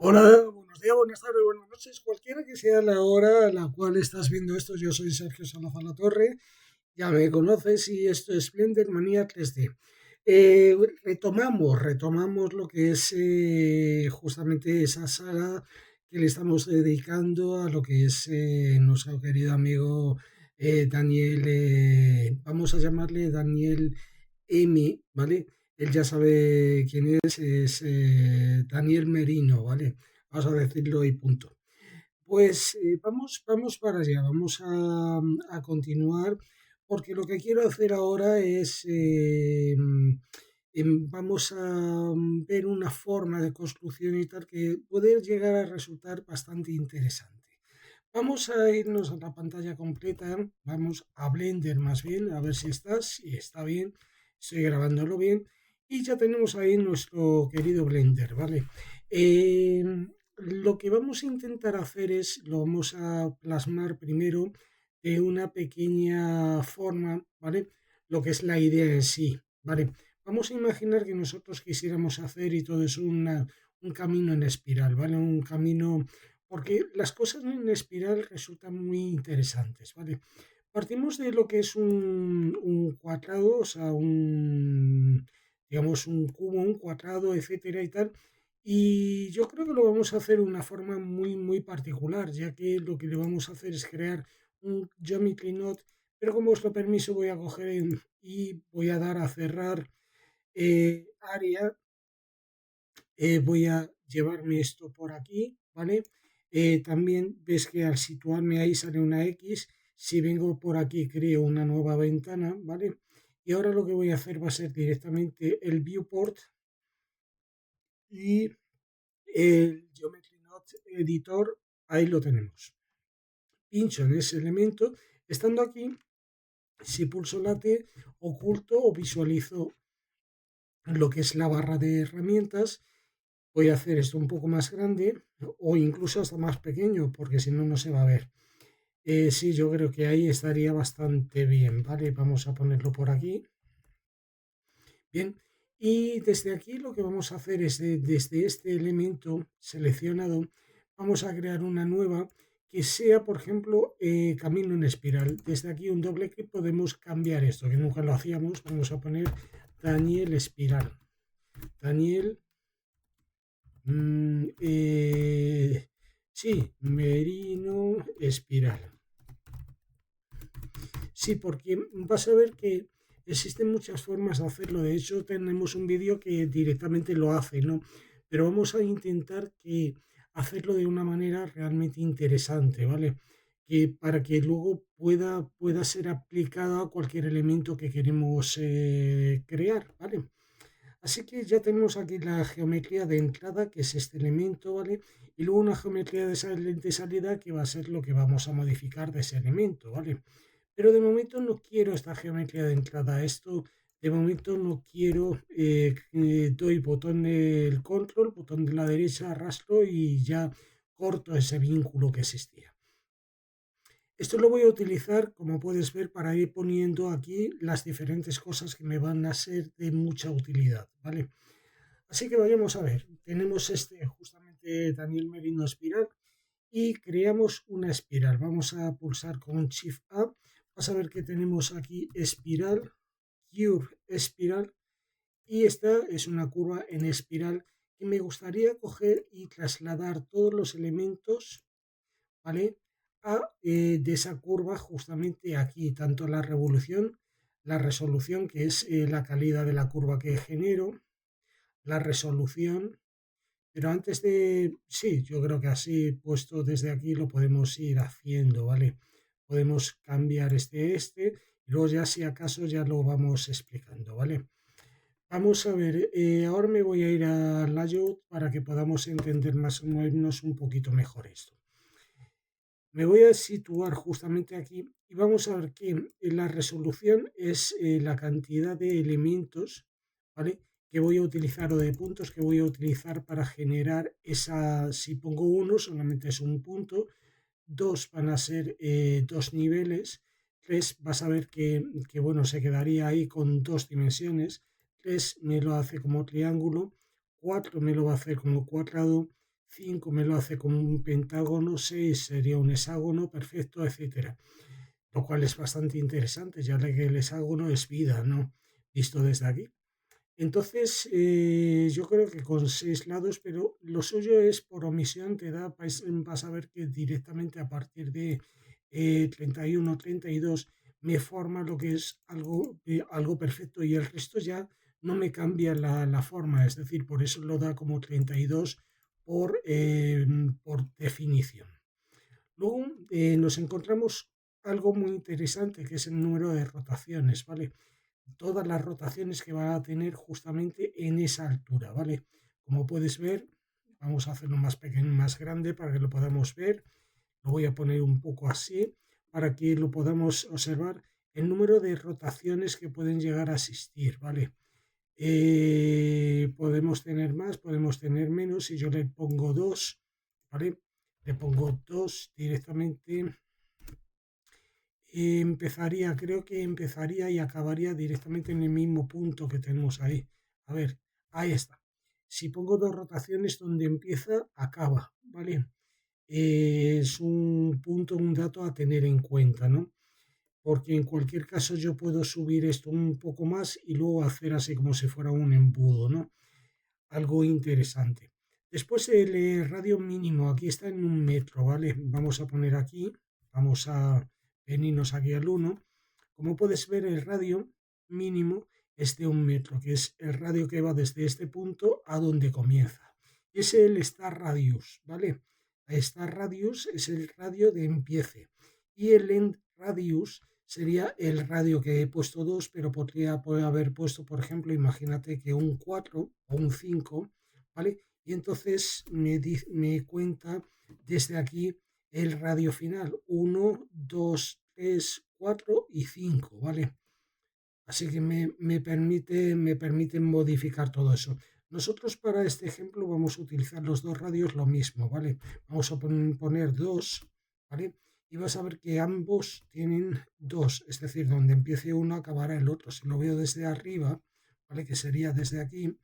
Hola, buenos días, buenas tardes, buenas noches, cualquiera que sea la hora a la cual estás viendo esto. Yo soy Sergio Salazar La Torre, ya me conoces y esto es Blender Manía 3D. Eh, retomamos lo que es justamente esa saga que le estamos dedicando a lo que es nuestro querido amigo Daniel, vamos a llamarle Daniel M, ¿vale? Él ya sabe quién es Daniel Merino, ¿vale? Vamos a decirlo y punto. Pues vamos para allá, vamos a continuar, porque lo que quiero hacer ahora es, vamos a ver una forma de construcción y tal que puede llegar a resultar bastante interesante. Vamos a irnos a la pantalla completa, vamos a Blender más bien, a ver si está bien, estoy grabándolo bien, y ya tenemos ahí nuestro querido Blender, ¿vale? Eh, lo que vamos a intentar hacer es, lo vamos a plasmar primero de una pequeña forma, ¿vale? Lo que es la idea en sí, ¿vale? Vamos a imaginar que nosotros quisiéramos hacer y todo es un camino en espiral, ¿vale? Un camino, porque las cosas en espiral resultan muy interesantes, ¿vale? Partimos de lo que es un cuadrado, o sea, digamos, un cubo, un cuadrado, etcétera y tal. Y yo creo que lo vamos a hacer de una forma muy particular, ya que lo que le vamos a hacer es crear un Geometry Node, pero con vuestro permiso voy a coger y voy a dar a cerrar área, voy a llevarme esto por aquí, ¿vale? También ves que al situarme ahí sale una X, si vengo por aquí creo una nueva ventana, ¿vale? Y ahora lo que voy a hacer va a ser directamente el viewport y el Geometry Node Editor, ahí lo tenemos. Pincho en ese elemento, estando aquí, si pulso la T, oculto o visualizo lo que es la barra de herramientas. Voy a hacer esto un poco más grande o incluso hasta más pequeño, porque si no, no se va a ver. Sí, yo creo que ahí estaría bastante bien, ¿vale? Vamos a ponerlo por aquí. Bien, y desde aquí lo que vamos a hacer es desde este elemento seleccionado, vamos a crear una nueva que sea, por ejemplo, camino en espiral. Desde aquí un doble clic podemos cambiar esto, que nunca lo hacíamos. Vamos a poner Daniel Espiral. Daniel, mm, eh, sí, Merino Espiral. Sí, porque vas a ver que existen muchas formas de hacerlo. De hecho, tenemos un vídeo que directamente lo hace, ¿no? Pero vamos a intentar que hacerlo de una manera realmente interesante, ¿vale? Que para que luego pueda ser aplicado a cualquier elemento que queremos crear, ¿vale? Así que ya tenemos aquí la geometría de entrada, que es este elemento, ¿vale? Y luego una geometría de salida, que va a ser lo que vamos a modificar de ese elemento, ¿vale? Pero de momento no quiero esta geometría de entrada. Esto de momento no quiero. Doy botón del control, botón de la derecha, arrastro y ya corto ese vínculo que existía. Esto lo voy a utilizar, como puedes ver, para ir poniendo aquí las diferentes cosas que me van a ser de mucha utilidad, ¿vale? Así que vayamos a ver. Tenemos este justamente Daniel Merino espiral y creamos una espiral. Vamos a pulsar con Shift A. Vas a ver que tenemos aquí espiral, Cure espiral, y esta es una curva en espiral que me gustaría coger y trasladar todos los elementos, ¿vale? De esa curva justamente aquí, tanto la revolución, la resolución, que es la calidad de la curva que genero, la resolución, pero antes de, sí, yo creo que así puesto desde aquí lo podemos ir haciendo, ¿vale? Podemos cambiar este, y luego ya si acaso ya lo vamos explicando, ¿vale? Vamos a ver, ahora me voy a ir a layout para que podamos entender más o menos un poquito mejor esto. Me voy a situar justamente aquí y vamos a ver que la resolución es la cantidad de elementos, ¿vale? Que voy a utilizar o de puntos que voy a utilizar para generar esa, si pongo uno solamente es un punto, dos van a ser dos niveles, tres vas a ver que bueno, se quedaría ahí con dos dimensiones, tres me lo hace como triángulo, cuatro me lo va a hacer como cuadrado, 5 me lo hace como un pentágono, 6 sería un hexágono perfecto, etcétera. Lo cual es bastante interesante, ya que el hexágono es vida, ¿no? Visto desde aquí. Entonces, yo creo que con 6 lados, pero lo suyo es por omisión, vas a ver que directamente a partir de 31, 32 me forma lo que es algo perfecto y el resto ya no me cambia la forma, es decir, por eso lo da como 32 por definición. Luego nos encontramos algo muy interesante que es el número de rotaciones, ¿vale? Todas las rotaciones que va a tener justamente en esa altura, ¿vale? Como puedes ver, vamos a hacerlo más pequeño, más grande para que lo podamos ver. Lo voy a poner un poco así para que lo podamos observar el número de rotaciones que pueden llegar a existir, ¿vale? Podemos tener más, podemos tener menos. Si yo le pongo 2, ¿vale? Le pongo 2 directamente. Creo que empezaría y acabaría directamente en el mismo punto que tenemos ahí. A ver, ahí está. Si pongo 2 rotaciones, donde empieza, acaba, ¿vale? Es un punto, un dato a tener en cuenta, ¿no? Porque en cualquier caso yo puedo subir esto un poco más y luego hacer así como si fuera un embudo, ¿no? Algo interesante. Después el radio mínimo, aquí está en 1 metro, ¿vale? Vamos a poner aquí, vamos a venirnos aquí al 1. Como puedes ver, el radio mínimo es de 1 metro, que es el radio que va desde este punto a donde comienza. Es el star radius, ¿vale? El star radius es el radio de empiece y el end radius sería el radio que he puesto 2, pero poder haber puesto, por ejemplo, imagínate que un 4 o un 5, ¿vale? Y entonces me cuenta desde aquí el radio final, 1, 2, 3, 4 y 5, ¿vale? Así que me permite modificar todo eso. Nosotros para este ejemplo vamos a utilizar los dos radios lo mismo, ¿vale? Vamos a poner 2, ¿vale? Y vas a ver que ambos tienen 2, es decir, donde empiece uno acabará el otro. Si lo veo desde arriba, ¿vale? Que sería desde aquí,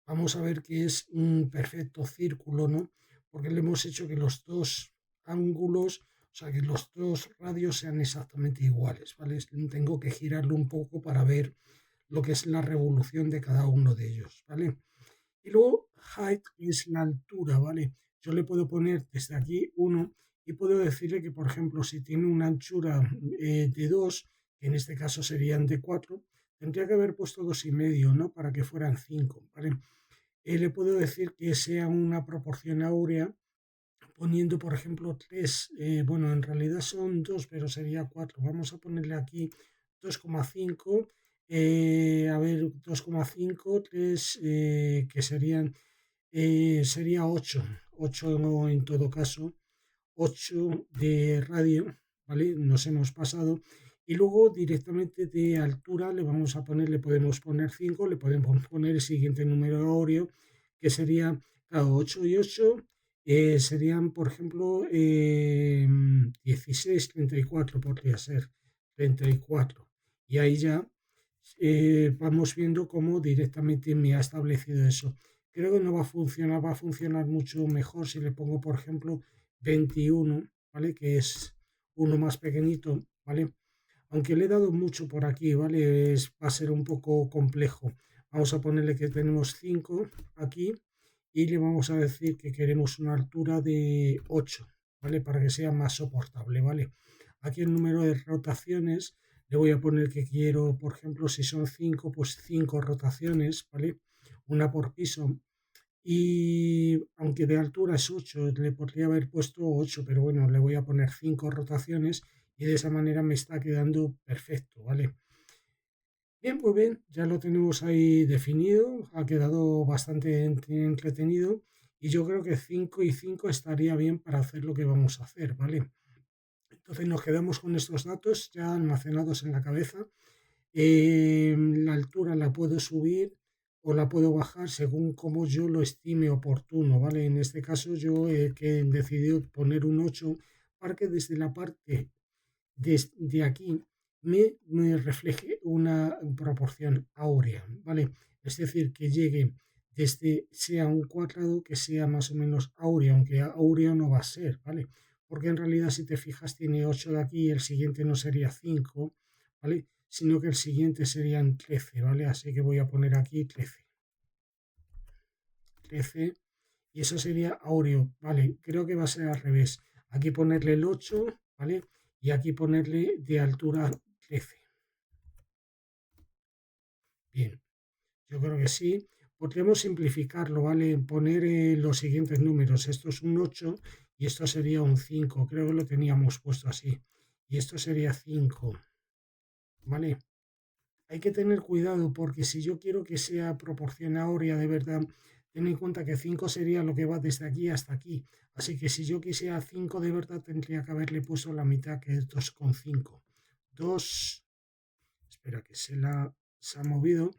vamos a ver que es un perfecto círculo, ¿no? Porque le hemos hecho que los dos ángulos, o sea, que los dos radios sean exactamente iguales, ¿vale? Tengo que girarlo un poco para ver lo que es la revolución de cada uno de ellos, ¿vale? Y luego height es la altura, ¿vale? Yo le puedo poner desde aquí 1 y puedo decirle que, por ejemplo, si tiene una anchura de 2, que en este caso serían de 4, tendría que haber puesto 2,5, ¿no? Para que fueran 5, ¿vale? Le puedo decir que sea una proporción áurea poniendo, por ejemplo, 3, bueno, en realidad son 2, pero sería 4. Vamos a ponerle aquí 2,5, a ver, 2,5, 3, que sería 8, 8 en todo caso, 8 de radio, ¿vale? Nos hemos pasado. Y luego directamente de altura le podemos poner 5, le podemos poner el siguiente número áureo, que sería, claro, 8 y 8 serían, por ejemplo, 16, 34 podría ser, 34. Y ahí ya vamos viendo cómo directamente me ha establecido eso. Creo que no va a funcionar mucho mejor si le pongo, por ejemplo, 21, ¿vale? Que es uno más pequeñito, ¿vale? Aunque le he dado mucho por aquí, ¿vale? Va a ser un poco complejo. Vamos a ponerle que tenemos 5 aquí y le vamos a decir que queremos una altura de 8, ¿vale? Para que sea más soportable, ¿vale? Aquí el número de rotaciones le voy a poner que quiero, por ejemplo, si son 5, pues 5 rotaciones, ¿vale? Una por piso. Y aunque de altura es 8, le podría haber puesto 8, pero bueno, le voy a poner 5 rotaciones y de esa manera me está quedando perfecto, ¿vale? Bien, pues bien, ya lo tenemos ahí definido, ha quedado bastante entretenido y yo creo que 5 y 5 estaría bien para hacer lo que vamos a hacer, ¿vale? Entonces nos quedamos con estos datos ya almacenados en la cabeza. La altura la puedo subir o la puedo bajar según como yo lo estime oportuno, ¿vale? En este caso yo que he decidido poner un 8 para que desde la parte de aquí me refleje una proporción áurea, ¿vale? Es decir, que llegue sea un cuadrado que sea más o menos áureo, aunque áureo no va a ser, ¿vale? Porque en realidad si te fijas tiene 8 de aquí y el siguiente no sería 5, ¿vale? Sino que el siguiente serían 13, ¿vale? Así que voy a poner aquí 13. 13 y eso sería áureo, ¿vale? Creo que va a ser al revés. Aquí ponerle el 8, ¿vale? Y aquí ponerle de altura 13. Bien, yo creo que sí. Podríamos simplificarlo, ¿vale? Poner los siguientes números. Esto es un 8 y esto sería un 5. Creo que lo teníamos puesto así. Y esto sería 5, ¿vale? Hay que tener cuidado porque si yo quiero que sea proporción áurea de verdad, ten en cuenta que 5 sería lo que va desde aquí hasta aquí. Así que si yo quisiera 5 de verdad, tendría que haberle puesto la mitad, que es 2,5. 2, espera que se ha movido,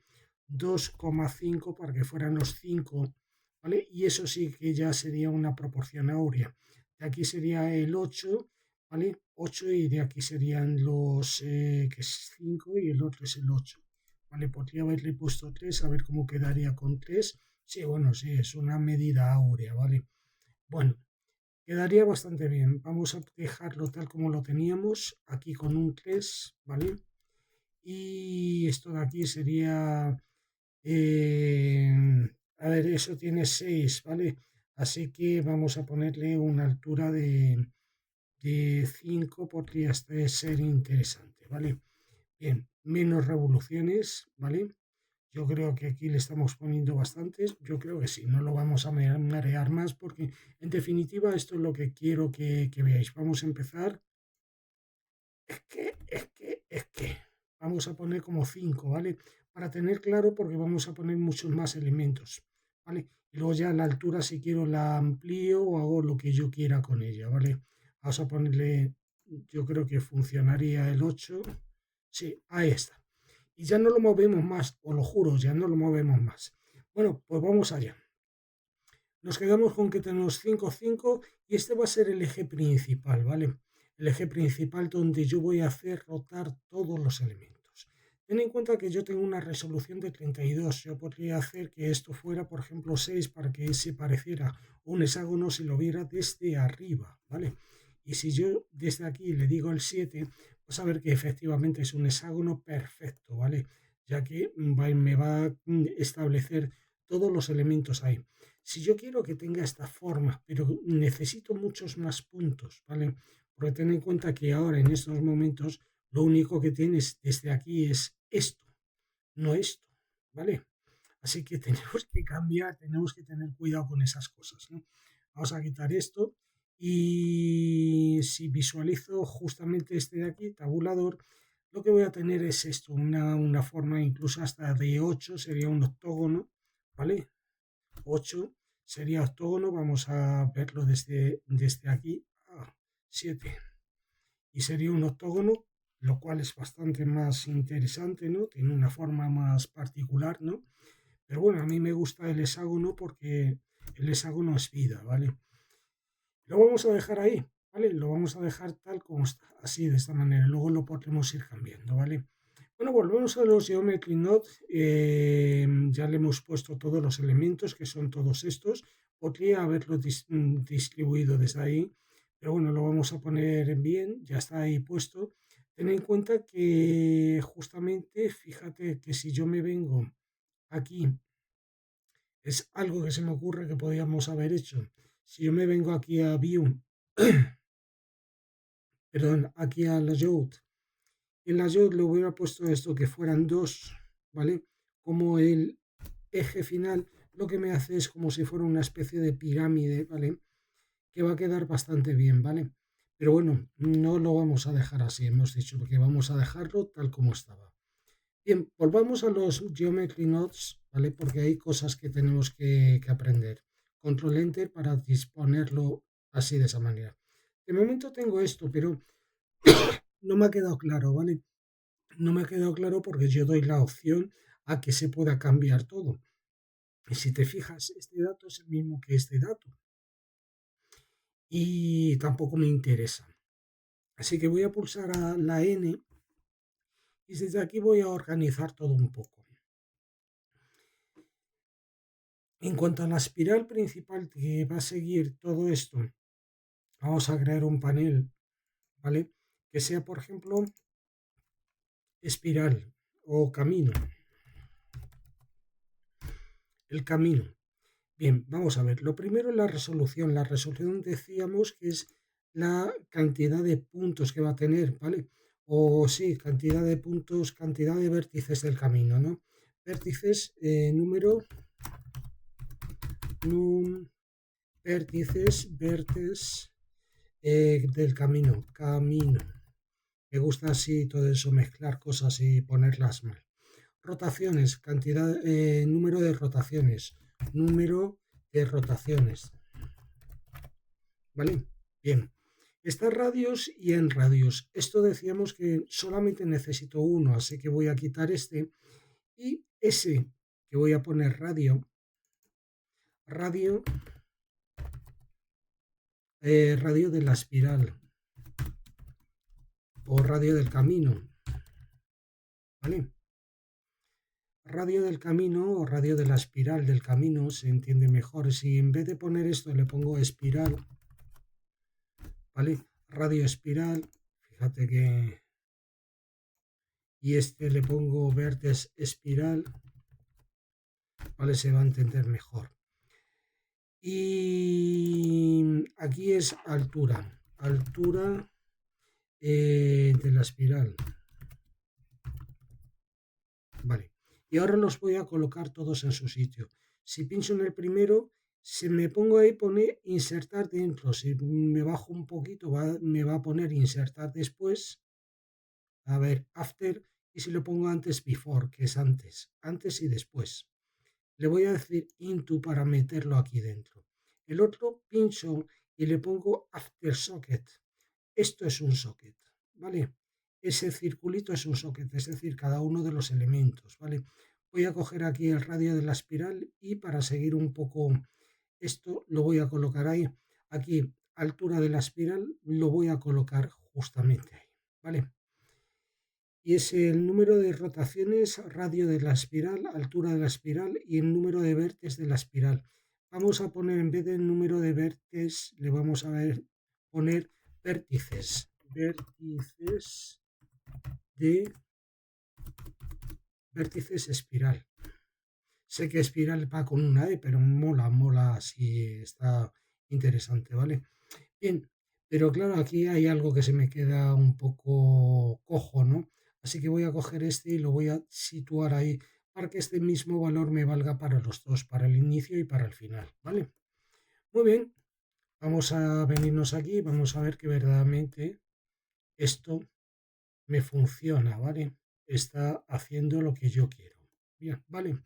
2,5 para que fueran los 5, ¿vale? Y eso sí que ya sería una proporción áurea. De aquí sería el 8, ¿vale? 8 y de aquí serían los, que es 5 y el otro es el 8. ¿Vale? Podría haberle puesto 3, a ver cómo quedaría con 3. Sí, bueno, sí, es una medida áurea, ¿vale? Bueno, quedaría bastante bien. Vamos a dejarlo tal como lo teníamos, aquí con un 3, ¿vale? Y esto de aquí sería, eh, a ver, eso tiene 6, ¿vale? Así que vamos a ponerle una altura de 5, podría ser interesante, ¿vale? Bien, menos revoluciones, ¿vale? Yo creo que aquí le estamos poniendo bastantes. Yo creo que sí, no lo vamos a marear más porque en definitiva esto es lo que quiero que veáis. Vamos a empezar. Es que. Vamos a poner como 5, ¿vale? Para tener claro porque vamos a poner muchos más elementos, ¿vale? Y luego ya la altura si quiero la amplío o hago lo que yo quiera con ella, ¿vale? Vamos a ponerle, yo creo que funcionaría el 8. Sí, ahí está. Y ya no lo movemos más, os lo juro, ya no lo movemos más. Bueno, pues vamos allá. Nos quedamos con que tenemos 5, 5 y este va a ser el eje principal, ¿vale? El eje principal donde yo voy a hacer rotar todos los elementos. Ten en cuenta que yo tengo una resolución de 32. Yo podría hacer que esto fuera, por ejemplo, 6 para que se pareciera un hexágono si lo viera desde arriba, ¿vale? Y si yo desde aquí le digo el 7, vas a ver que efectivamente es un hexágono perfecto, ¿vale? Ya que me va a establecer todos los elementos ahí. Si yo quiero que tenga esta forma, pero necesito muchos más puntos, ¿vale? Porque ten en cuenta que ahora en estos momentos lo único que tienes desde aquí es esto, no esto, ¿vale? Así que tenemos que cambiar, tenemos que tener cuidado con esas cosas, ¿no? Vamos a quitar esto y si visualizo justamente este de aquí, tabulador, lo que voy a tener es esto, una forma incluso hasta de 8, sería un octógono, ¿vale? 8 sería octógono, vamos a verlo desde aquí, 7, y sería un octógono, lo cual es bastante más interesante, ¿no? Tiene una forma más particular, ¿no? Pero bueno, a mí me gusta el hexágono porque el hexágono es vida, ¿vale? Lo vamos a dejar ahí, ¿vale? Lo vamos a dejar tal como está, así, de esta manera. Luego lo podremos ir cambiando, ¿vale? Bueno, volvemos a los Geometry Nodes. Ya le hemos puesto todos los elementos, que son todos estos. Podría haberlo distribuido desde ahí, pero bueno, lo vamos a poner bien, ya está ahí puesto. Ten en cuenta que justamente, fíjate que si yo me vengo aquí, es algo que se me ocurre que podríamos haber hecho. Si yo me vengo aquí a View, perdón, aquí a Layout, en Layout le hubiera puesto esto que fueran dos, ¿vale? Como el eje final, lo que me hace es como si fuera una especie de pirámide, ¿vale? Que va a quedar bastante bien, ¿vale? Pero bueno, no lo vamos a dejar así, hemos dicho, porque vamos a dejarlo tal como estaba. Bien, volvamos a los Geometry Nodes, ¿vale? Porque hay cosas que tenemos que aprender. Control Enter para disponerlo así de esa manera. De momento tengo esto, pero no me ha quedado claro, ¿vale? No me ha quedado claro porque yo doy la opción a que se pueda cambiar todo. Y si te fijas, este dato es el mismo que este dato. Y tampoco me interesa. Así que voy a pulsar a la N y desde aquí voy a organizar todo un poco. En cuanto a la espiral principal que va a seguir todo esto, vamos a crear un panel, ¿vale? Que sea, por ejemplo, espiral o camino. El camino. Bien, vamos a ver. Lo primero es la resolución. La resolución decíamos que es la cantidad de puntos que va a tener, ¿vale? O sí, cantidad de puntos, cantidad de vértices del camino, ¿no? Vértices, número, vértices del camino, camino. Me gusta así todo eso, mezclar cosas y ponerlas mal. Rotaciones, cantidad, número de rotaciones, número de rotaciones, ¿vale? Bien. Está radios y en radios. Esto decíamos que solamente necesito uno, así que voy a quitar este y ese que voy a poner radio, radio de la espiral o radio del camino, ¿vale? Radio del camino o radio de la espiral del camino se entiende mejor. Si en vez de poner esto le pongo espiral, ¿vale? Radio espiral, fíjate que... Y este le pongo vértex espiral, ¿vale? Se va a entender mejor. Y aquí es altura, altura de la espiral, ¿vale? Y ahora los voy a colocar todos en su sitio. Si pincho en el primero, si me pongo ahí, pone insertar dentro. Si me bajo un poquito, me va a poner insertar después. A ver, after. Y si lo pongo antes, before, que es antes y después. Le voy a decir into para meterlo aquí dentro. El otro pincho y le pongo after socket. Esto es un socket, ¿vale? Ese circulito es un socket, es decir, cada uno de los elementos, ¿vale? Voy a coger aquí el radio de la espiral y para seguir un poco esto lo voy a colocar ahí. Aquí, altura de la espiral, lo voy a colocar justamente ahí, ¿vale? Y es el número de rotaciones, radio de la espiral, altura de la espiral y el número de vértices de la espiral. Vamos a poner, en vez del número de vértices, le vamos a poner vértices. Vértices espiral. Sé que espiral va con una E, pero mola, así está interesante, ¿vale? Bien, pero claro, aquí hay algo que se me queda un poco cojo, ¿no? Así que voy a coger este y lo voy a situar ahí para que este mismo valor me valga para los dos, para el inicio y para el final, ¿vale? Muy bien, vamos a venirnos aquí, vamos a ver que verdaderamente esto me funciona, ¿vale? Está haciendo lo que yo quiero. Bien, ¿vale?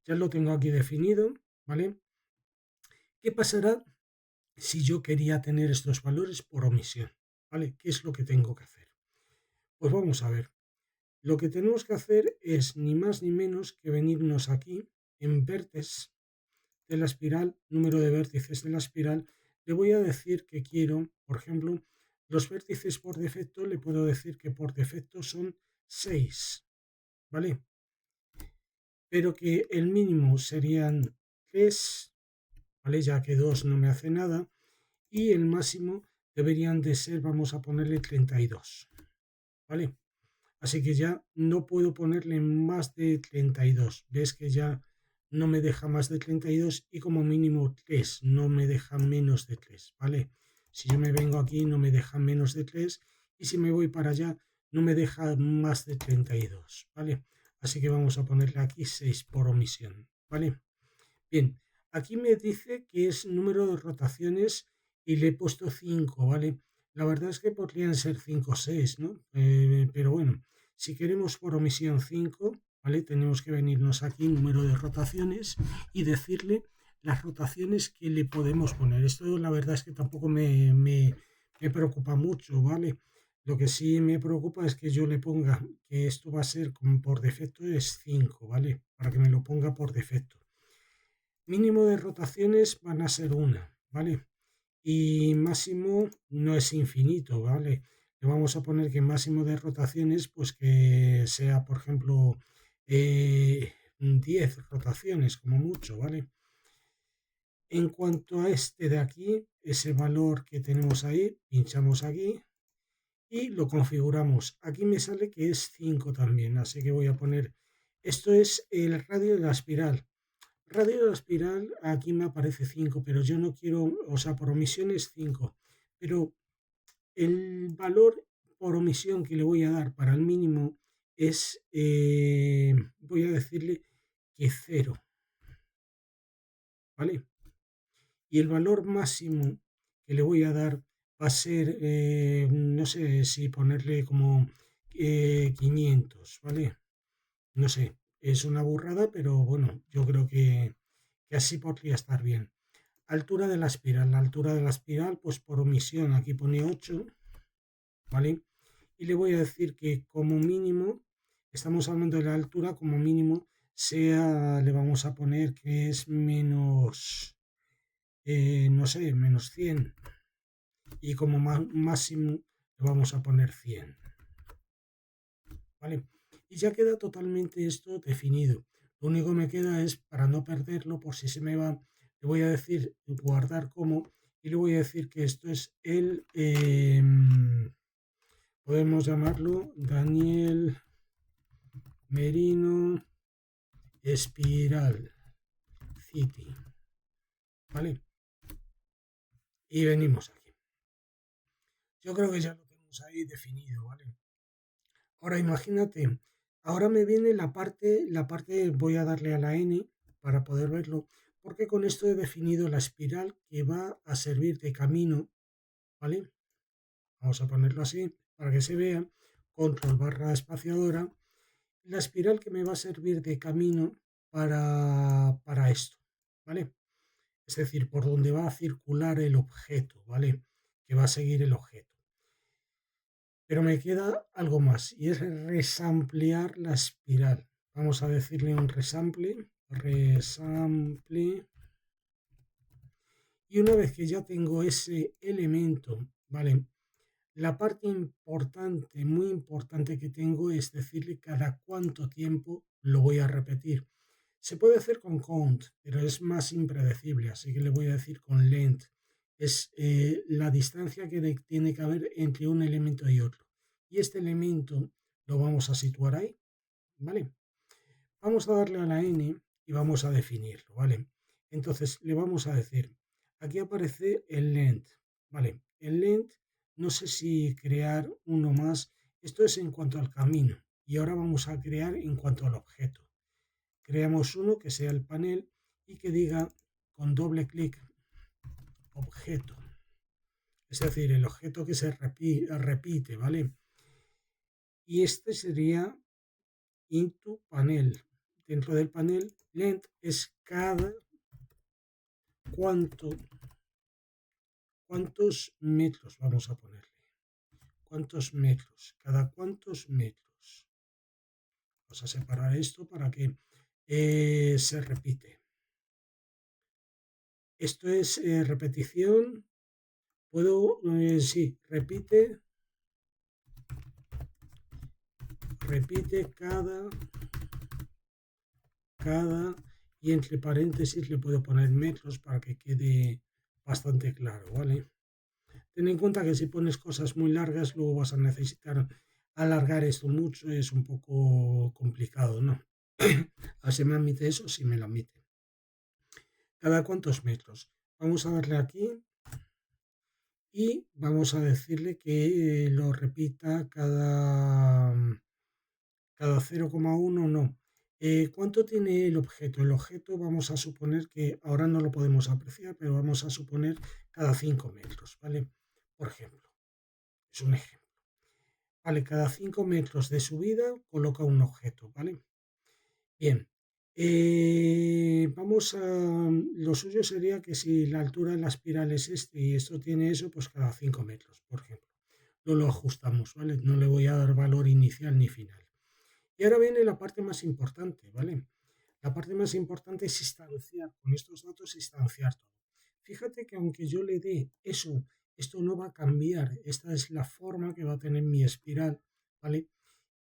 Ya lo tengo aquí definido, ¿vale? ¿Qué pasará si yo quería tener estos valores por omisión? ¿Vale? ¿Qué es lo que tengo que hacer? Pues vamos a ver. Lo que tenemos que hacer es ni más ni menos que venirnos aquí en vértices de la espiral, número de vértices de la espiral. Le voy a decir que quiero, por ejemplo, los vértices por defecto, le puedo decir que por defecto son 6, ¿vale? Pero que el mínimo serían 3, ¿vale? Ya que 2 no me hace nada. Y el máximo deberían de ser, vamos a ponerle 32, ¿vale? Así que ya no puedo ponerle más de 32. Ves que ya no me deja más de 32 y como mínimo 3, no me deja menos de 3, ¿vale? Si yo me vengo aquí no me deja menos de 3 y si me voy para allá no me deja más de 32, ¿vale? Así que vamos a ponerle aquí 6 por omisión, ¿vale? Bien, aquí me dice que es número de rotaciones y le he puesto 5, ¿vale? La verdad es que podrían ser 5 o 6, ¿no? Pero bueno, si queremos por omisión 5, ¿vale? Tenemos que venirnos aquí, número de rotaciones, y decirle las rotaciones que le podemos poner. Esto la verdad es que tampoco me preocupa mucho, ¿vale? Lo que sí me preocupa es que yo le ponga que esto va a ser como por defecto es 5, ¿vale? Para que me lo ponga por defecto. Mínimo de rotaciones van a ser una, ¿vale? Y máximo no es infinito, ¿vale? Le vamos a poner que máximo de rotaciones, pues que sea, por ejemplo, 10 rotaciones como mucho, ¿vale? En cuanto a este de aquí, ese valor que tenemos ahí, pinchamos aquí y lo configuramos. Aquí me sale que es 5 también, así que voy a poner, esto es el radio de la espiral. Radio de la espiral, aquí me aparece 5, pero yo no quiero, o sea, por omisión es 5, pero el valor por omisión que le voy a dar para el mínimo es, voy a decirle que 0, ¿vale? Y el valor máximo que le voy a dar va a ser, no sé si ponerle como 500, ¿vale? No sé, es una burrada, pero bueno, yo creo que así podría estar bien. Altura de la espiral. La altura de la espiral, pues por omisión, aquí pone 8, ¿vale? Y le voy a decir que como mínimo, estamos hablando de la altura, como mínimo, sea, le vamos a poner que es menos, no sé, menos 100. Y como máximo le vamos a poner 100, ¿vale? Y ya queda totalmente esto definido. Lo único que me queda es, para no perderlo, por si se me va, le voy a decir guardar como, y le voy a decir que esto es podemos llamarlo Daniel Merino Espiral City, ¿vale? Y venimos aquí. Yo creo que ya lo tenemos ahí definido, ¿vale? Ahora imagínate, ahora me viene la parte, voy a darle a la N para poder verlo, porque con esto he definido la espiral que va a servir de camino, ¿vale? Vamos a ponerlo así para que se vea, control barra espaciadora, la espiral que me va a servir de camino para esto, ¿vale? Es decir, por donde va a circular el objeto, ¿vale? Que va a seguir el objeto. Pero me queda algo más y es resamplear la espiral. Vamos a decirle un resample. Y una vez que ya tengo ese elemento, ¿vale? La parte importante, muy importante que tengo es decirle cada cuánto tiempo lo voy a repetir. Se puede hacer con count, pero es más impredecible, así que le voy a decir con length. Es la distancia que tiene que haber entre un elemento y otro. Y este elemento lo vamos a situar ahí, ¿vale? Vamos a darle a la n y vamos a definirlo, ¿vale? Entonces le vamos a decir, aquí aparece el length, ¿vale? El length, no sé si crear uno más, esto es en cuanto al camino, y ahora vamos a crear en cuanto al objeto. Creamos uno que sea el panel y que diga con doble clic objeto, es decir, el objeto que se repite, ¿vale? Y este sería into panel. Dentro del panel, length es cada cuántos metros vamos a ponerle. ¿Cuántos metros? Cada cuántos metros. Vamos a separar esto para que se repite. Esto es repetición. Puedo, sí, repite cada, y entre paréntesis le puedo poner metros para que quede bastante claro, ¿vale? Ten en cuenta que si pones cosas muy largas, luego vas a necesitar alargar esto mucho, es un poco complicado, ¿no? Así me admite eso, si me lo admite. ¿Cada cuántos metros? Vamos a darle aquí y vamos a decirle que lo repita cada 0,1, no. ¿Cuánto tiene el objeto? El objeto vamos a suponer que ahora no lo podemos apreciar, pero vamos a suponer cada 5 metros, ¿vale? Por ejemplo, es un ejemplo. Vale, cada 5 metros de subida coloca un objeto, ¿vale? Bien, vamos a... Lo suyo sería que si la altura de la espiral es este y esto tiene eso, pues cada 5 metros, por ejemplo. No lo ajustamos, ¿vale? No le voy a dar valor inicial ni final. Y ahora viene la parte más importante, ¿vale? La parte más importante es instanciar, con estos datos instanciar todo. Fíjate que aunque yo le dé eso, esto no va a cambiar, esta es la forma que va a tener mi espiral, ¿vale?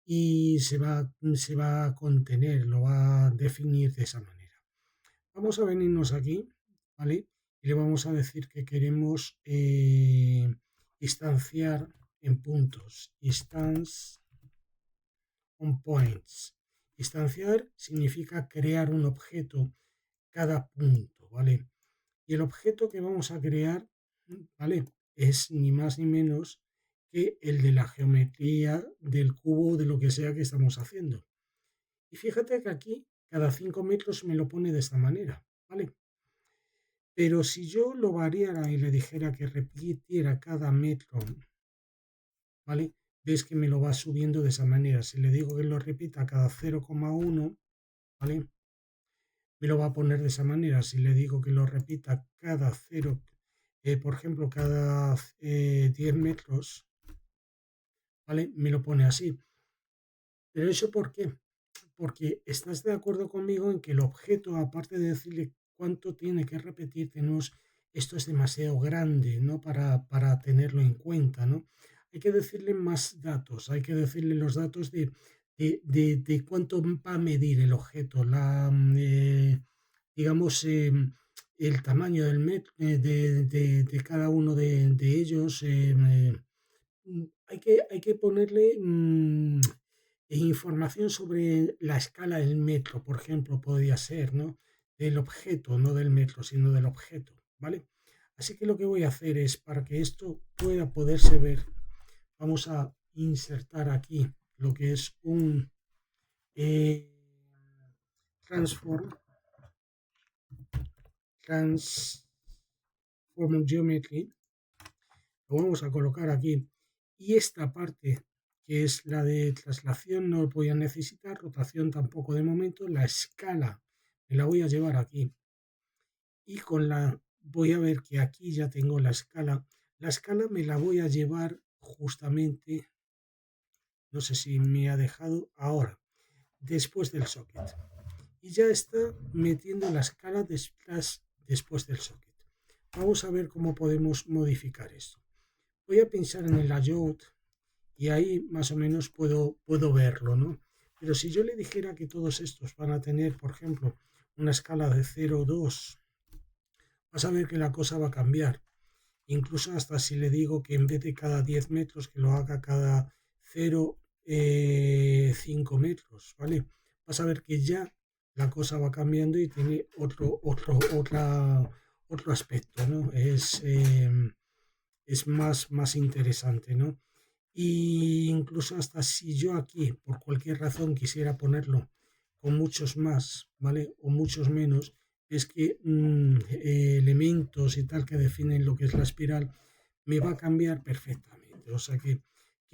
Y se va a contener, lo va a definir de esa manera. Vamos a venirnos aquí, ¿vale? y le vamos a decir que queremos instanciar en puntos. Instance on points. Instanciar significa crear un objeto cada punto, ¿vale? Y el objeto que vamos a crear, ¿vale? Es ni más ni menos que el de la geometría del cubo de lo que sea que estamos haciendo. Y fíjate que aquí cada 5 metros me lo pone de esta manera, ¿vale? Pero si yo lo variara y le dijera que repitiera cada metro, ¿vale? Ves que me lo va subiendo de esa manera. Si le digo que lo repita cada 0,1, ¿vale? Me lo va a poner de esa manera. Si le digo que lo repita cada 0, por ejemplo, cada 10 metros, ¿vale? Me lo pone así. ¿Pero eso por qué? Porque estás de acuerdo conmigo en que el objeto, aparte de decirle cuánto tiene que repetir, tenemos, esto es demasiado grande, ¿no? Para tenerlo en cuenta, ¿no? Hay que decirle más datos, hay que decirle los datos de cuánto va a medir el objeto, digamos, el tamaño del metro, de cada uno de ellos. Hay que ponerle información sobre la escala del metro, por ejemplo, podría ser, ¿no? Del objeto, no del metro, sino del objeto, ¿vale? Así que lo que voy a hacer es, para que esto pueda poderse ver, vamos a insertar aquí lo que es un eh, transform geometry. Lo vamos a colocar aquí. Y esta parte, que es la de traslación, no voy a necesitar, rotación tampoco de momento, la escala me la voy a llevar aquí. Y voy a ver que aquí ya tengo la escala. La escala me la voy a llevar justamente, no sé si me ha dejado ahora, después del socket. Y ya está metiendo la escala después del socket. Vamos a ver cómo podemos modificar esto. Voy a pensar en el layout y ahí más o menos puedo verlo, ¿no? Pero si yo le dijera que todos estos van a tener, por ejemplo, una escala de 0, 2, vas a ver que la cosa va a cambiar. Incluso hasta si le digo que en vez de cada 10 metros, que lo haga cada 0,5 metros, ¿vale? Vas a ver que ya la cosa va cambiando y tiene otro aspecto, ¿no? Es más interesante, ¿no? Y incluso hasta si yo aquí, por cualquier razón, quisiera ponerlo con muchos más, ¿vale? O muchos menos, es que elementos y tal que definen lo que es la espiral, me va a cambiar perfectamente. O sea que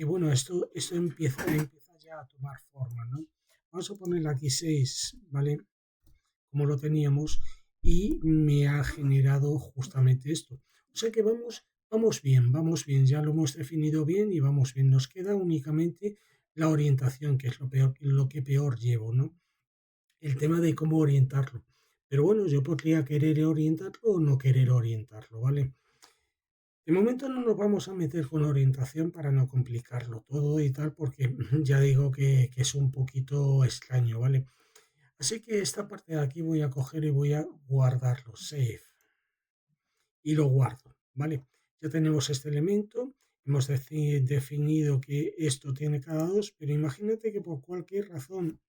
bueno, esto empieza ya a tomar forma, ¿no? Vamos a ponerle aquí 6, ¿vale? Como lo teníamos, y me ha generado justamente esto. O sea que vamos bien, ya lo hemos definido bien y vamos bien. Nos queda únicamente la orientación, que es lo que peor llevo, ¿no? El tema de cómo orientarlo. Pero bueno, yo podría querer orientarlo o no querer orientarlo, ¿vale? De momento no nos vamos a meter con orientación para no complicarlo todo y tal, porque ya digo que es un poquito extraño, ¿vale? Así que esta parte de aquí voy a coger y voy a guardarlo, save, y lo guardo, ¿vale? Ya tenemos este elemento, hemos definido que esto tiene cada 2, pero imagínate que por cualquier razón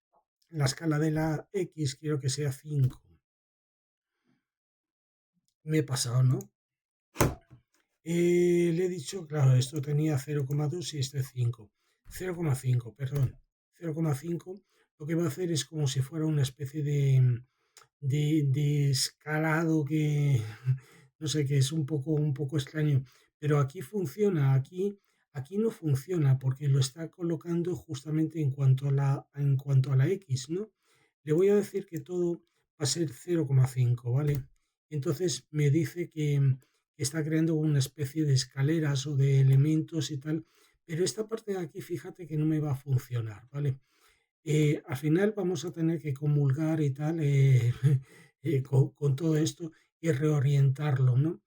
la escala de la X quiero que sea 5. Me he pasado, ¿no? Le he dicho, claro, esto tenía 0,2 y este 5. 0,5, perdón. 0,5 lo que va a hacer es como si fuera una especie de escalado que no sé, que es un poco extraño. Pero aquí funciona, aquí no funciona porque lo está colocando justamente en cuanto a la X, ¿no? Le voy a decir que todo va a ser 0,5, ¿vale? Entonces me dice que está creando una especie de escaleras o de elementos y tal, pero esta parte de aquí, fíjate que no me va a funcionar, ¿vale? Al final vamos a tener que comulgar y tal con todo esto y reorientarlo, ¿no?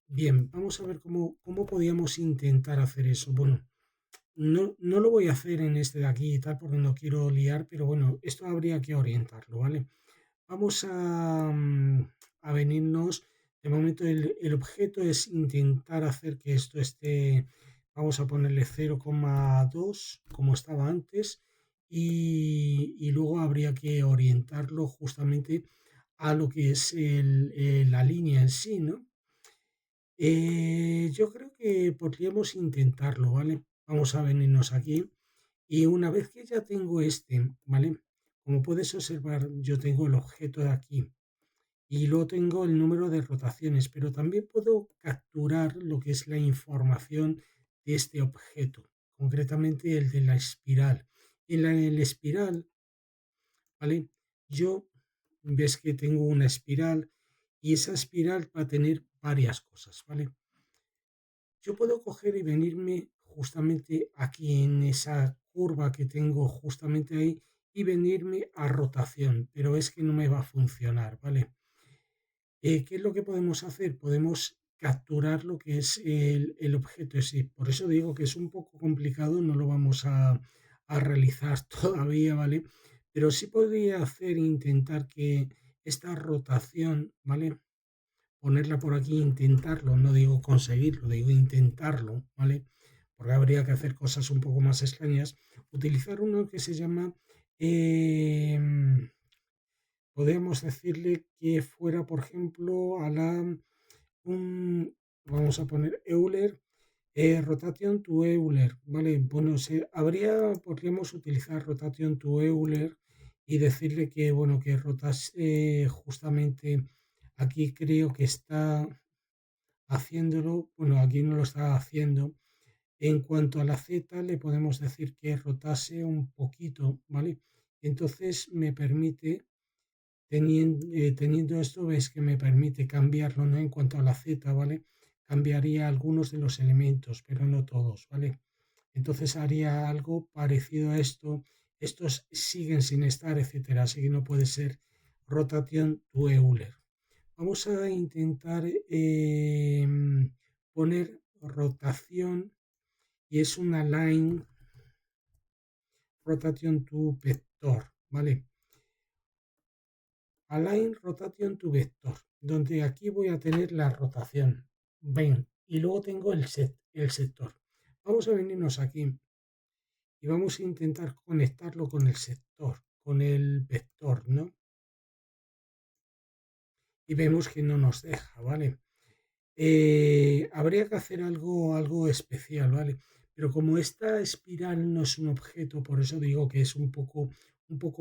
Bien, vamos a ver cómo podíamos intentar hacer eso. Bueno, no lo voy a hacer en este de aquí y tal porque no quiero liar, pero bueno, esto habría que orientarlo, ¿vale? Vamos a venirnos De momento el objeto es intentar hacer que esto esté, vamos a ponerle 0,2 como estaba antes y luego habría que orientarlo justamente a lo que es la línea en sí, ¿no? Yo creo que podríamos intentarlo, ¿vale? Vamos a venirnos aquí y una vez que ya tengo este, ¿vale? Como puedes observar, yo tengo el objeto de aquí y luego tengo el número de rotaciones, pero también puedo capturar lo que es la información de este objeto, concretamente el de la espiral. En el espiral, ¿vale? Yo ves que tengo una espiral y esa espiral va a tener varias cosas, ¿vale? Yo puedo coger y venirme justamente aquí en esa curva que tengo justamente ahí y venirme a rotación, pero es que no me va a funcionar, ¿vale? ¿Qué es lo que podemos hacer? Podemos capturar lo que es el objeto en sí. Por eso digo que es un poco complicado, no lo vamos a realizar todavía, ¿vale? Pero sí podría hacer, intentar que esta rotación, ¿vale? Ponerla por aquí, intentarlo, no digo conseguirlo, digo intentarlo, ¿vale? Porque habría que hacer cosas un poco más extrañas. Utilizar uno que se llama, podríamos decirle que fuera, por ejemplo, un, vamos a poner Euler, Rotation to Euler, ¿vale? Bueno, podríamos utilizar Rotation to Euler y decirle que, bueno, que rotase justamente aquí creo que está haciéndolo, bueno, aquí no lo está haciendo. En cuanto a la Z, le podemos decir que rotase un poquito, ¿vale? Entonces me permite, teniendo esto, ves que me permite cambiarlo, ¿no? En cuanto a la Z, ¿vale? Cambiaría algunos de los elementos, pero no todos, ¿vale? Entonces haría algo parecido a esto. Estos siguen sin estar, etcétera, así que no puede ser rotación to Euler. Vamos a intentar poner rotación y es una line rotation to vector, ¿vale? Align rotation to vector, donde aquí voy a tener la rotación. Ven, y luego tengo el sector. Vamos a venirnos aquí y vamos a intentar conectarlo con el sector, con el vector, ¿no? Y vemos que no nos deja, ¿vale? Habría que hacer algo especial, ¿vale? Pero como esta espiral no es un objeto, por eso digo que es un poco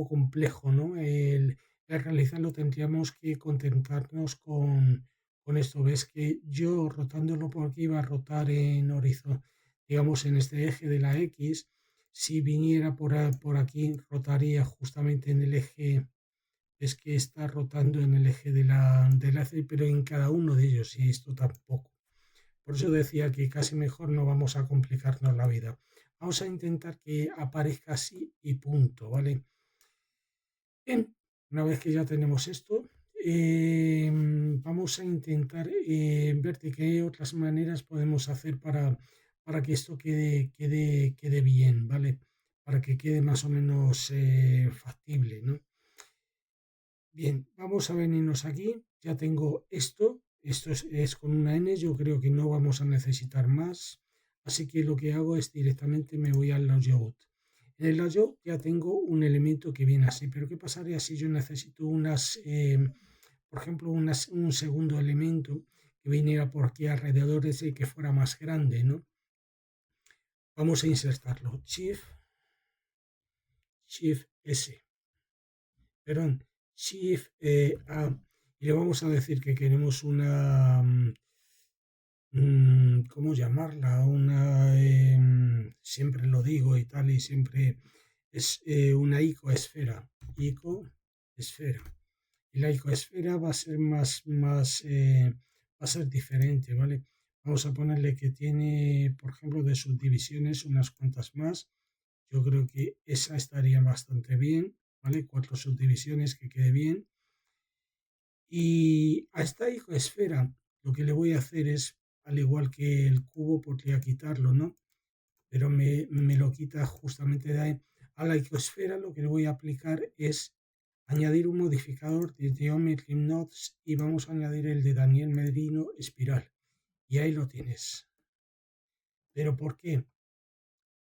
complejo, ¿no? El realizarlo tendríamos que contentarnos con esto. Ves que yo rotándolo por aquí va a rotar en horizonte, digamos en este eje de la X. Si viniera por aquí, rotaría justamente en el eje, es que está rotando en el eje de la C, pero en cada uno de ellos, y esto tampoco. Por eso decía que casi mejor no vamos a complicarnos la vida. Vamos a intentar que aparezca así y punto, ¿vale? Bien, una vez que ya tenemos esto, vamos a intentar ver de qué otras maneras podemos hacer para que esto quede bien, ¿vale? Para que quede más o menos factible, ¿no? Bien, vamos a venirnos aquí. Ya tengo esto. Esto es con una N. Yo creo que no vamos a necesitar más. Así que lo que hago es directamente me voy al layout. En el layout ya tengo un elemento que viene así. Pero ¿qué pasaría si yo necesito por ejemplo, un segundo elemento que viniera por aquí alrededor de ese y que fuera más grande, ¿no? Vamos a insertarlo. Shift S. Perdón, Shift A y le vamos a decir que queremos una, ¿cómo llamarla? Siempre lo digo y tal, y siempre es una icoesfera. Icoesfera. Y la icoesfera va a ser va a ser diferente, ¿vale? Vamos a ponerle que tiene, por ejemplo, de subdivisiones unas cuantas más. Yo creo que esa estaría bastante bien, ¿vale? 4 subdivisiones que quede bien. Y a esta esfera lo que le voy a hacer es, al igual que el cubo, podría quitarlo, ¿no? Pero me lo quita justamente de ahí. A la icosfera lo que le voy a aplicar es añadir un modificador de Geometry Nodes y vamos a añadir el de Daniel Medrino Espiral. Y ahí lo tienes. ¿Pero por qué?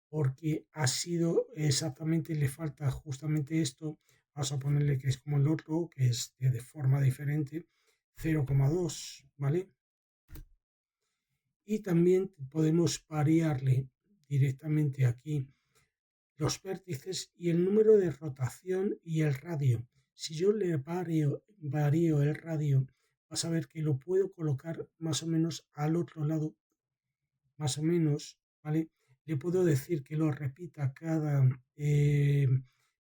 Porque ha sido exactamente, le falta justamente esto. Vamos a ponerle que es como el otro, que es de forma diferente, 0,2, ¿vale? Y también podemos variarle directamente aquí los vértices y el número de rotación y el radio. Si yo le varío el radio, vas a ver que lo puedo colocar más o menos al otro lado, más o menos, ¿vale? Le puedo decir que lo repita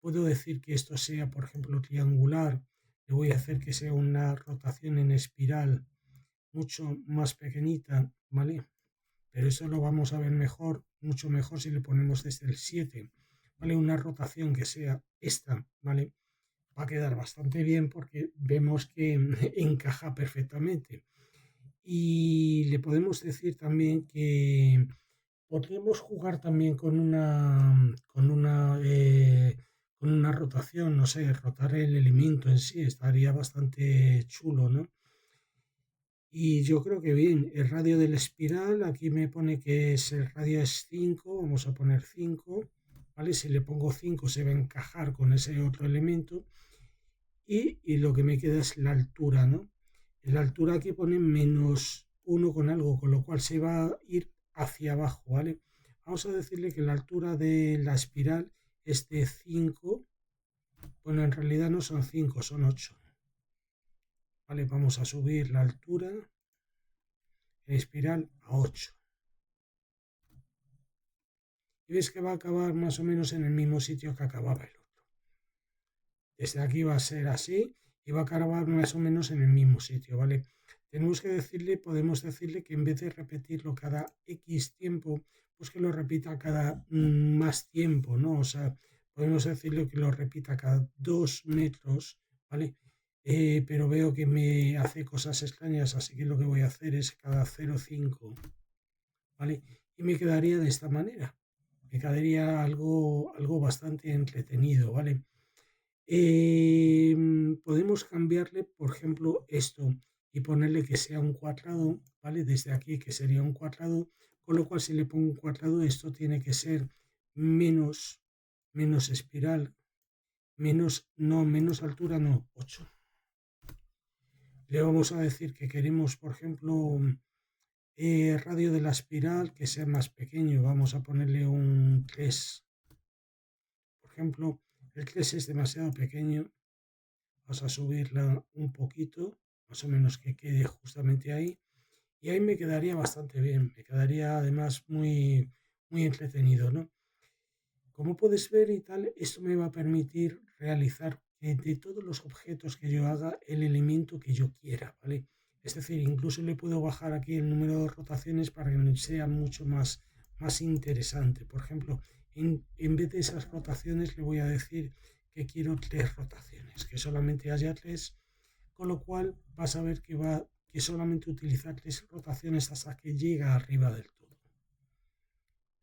puedo decir que esto sea, por ejemplo, triangular. Le voy a hacer que sea una rotación en espiral mucho más pequeñita, ¿vale? Pero eso lo vamos a ver mejor, mucho mejor si le ponemos desde el 7, ¿vale? Una rotación que sea esta, ¿vale? Va a quedar bastante bien porque vemos que encaja perfectamente. Y le podemos decir también que podríamos jugar también con una rotación, no sé, rotar el elemento en sí, estaría bastante chulo, ¿no? Y yo creo que bien, el radio del espiral, aquí me pone que el radio es 5, vamos a poner 5, ¿vale? Si le pongo 5 se va a encajar con ese otro elemento y lo que me queda es la altura, ¿no? La altura aquí pone -1 con algo, con lo cual se va a ir hacia abajo, ¿vale? Vamos a decirle que la altura de la espiral es de 5, bueno, en realidad no son 5, son 8. Vale, vamos a subir la altura en espiral a 8. Y ves que va a acabar más o menos en el mismo sitio que acababa el otro. Desde aquí va a ser así y va a acabar más o menos en el mismo sitio, ¿vale? Podemos decirle que en vez de repetirlo cada X tiempo, pues que lo repita cada más tiempo, ¿no? O sea, podemos decirle que lo repita cada 2 metros, ¿vale? Pero veo que me hace cosas extrañas, así que lo que voy a hacer es cada 0,5, ¿vale? Y me quedaría de esta manera. Me quedaría algo bastante entretenido, ¿vale? Podemos cambiarle, por ejemplo, esto y ponerle que sea un cuadrado, ¿vale? Desde aquí que sería un cuadrado, con lo cual si le pongo un cuadrado, esto tiene que ser menos espiral, menos altura, no, 8. Le vamos a decir que queremos, por ejemplo, radio de la espiral que sea más pequeño, vamos a ponerle un 3. Por ejemplo, el 3 es demasiado pequeño, vamos a subirla un poquito, más o menos que quede justamente ahí, y ahí me quedaría bastante bien, me quedaría además muy entretenido, ¿no? Como puedes ver y tal, esto me va a permitir realizar de todos los objetos que yo haga el elemento que yo quiera, ¿vale? Es decir, incluso le puedo bajar aquí el número de rotaciones para que sea mucho más interesante. Por ejemplo, en vez de esas rotaciones le voy a decir que quiero 3 rotaciones, que solamente haya 3, con lo cual vas a ver que solamente utiliza 3 rotaciones hasta que llega arriba del todo.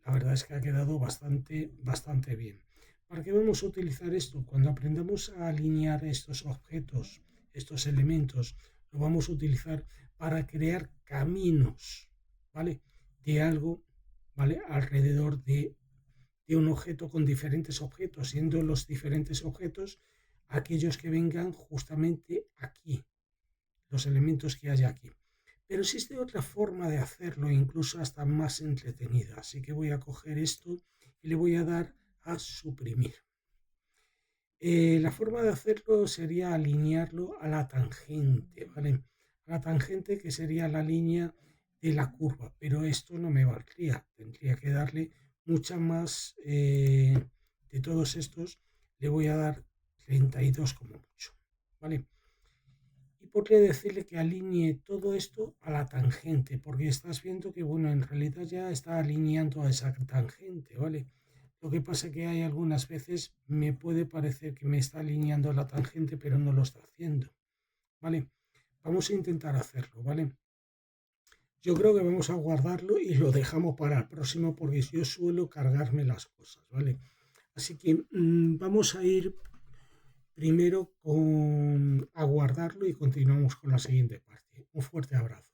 La verdad es que ha quedado bastante bien. ¿Para qué vamos a utilizar esto? Cuando aprendamos a alinear estos objetos, estos elementos, lo vamos a utilizar para crear caminos, ¿vale? De algo, ¿vale? Alrededor de un objeto con diferentes objetos, siendo los diferentes objetos aquellos que vengan justamente aquí, los elementos que hay aquí. Pero existe otra forma de hacerlo, incluso hasta más entretenida. Así que voy a coger esto y le voy a dar a suprimir. La forma de hacerlo sería alinearlo a la tangente, ¿vale? A la tangente que sería la línea de la curva, pero esto no me valdría. Tendría que darle mucha más de todos estos. Le voy a dar 32 como mucho, ¿vale? Y podría decirle que alinee todo esto a la tangente, porque estás viendo que, bueno, en realidad ya está alineando a esa tangente, ¿vale? Lo que pasa es que hay algunas veces me puede parecer que me está alineando a la tangente, pero no lo está haciendo, ¿vale? Vamos a intentar hacerlo, ¿vale? Yo creo que vamos a guardarlo y lo dejamos para el próximo, porque yo suelo cargarme las cosas, ¿vale? Así que vamos a ir primero con aguardarlo y continuamos con la siguiente parte. Un fuerte abrazo.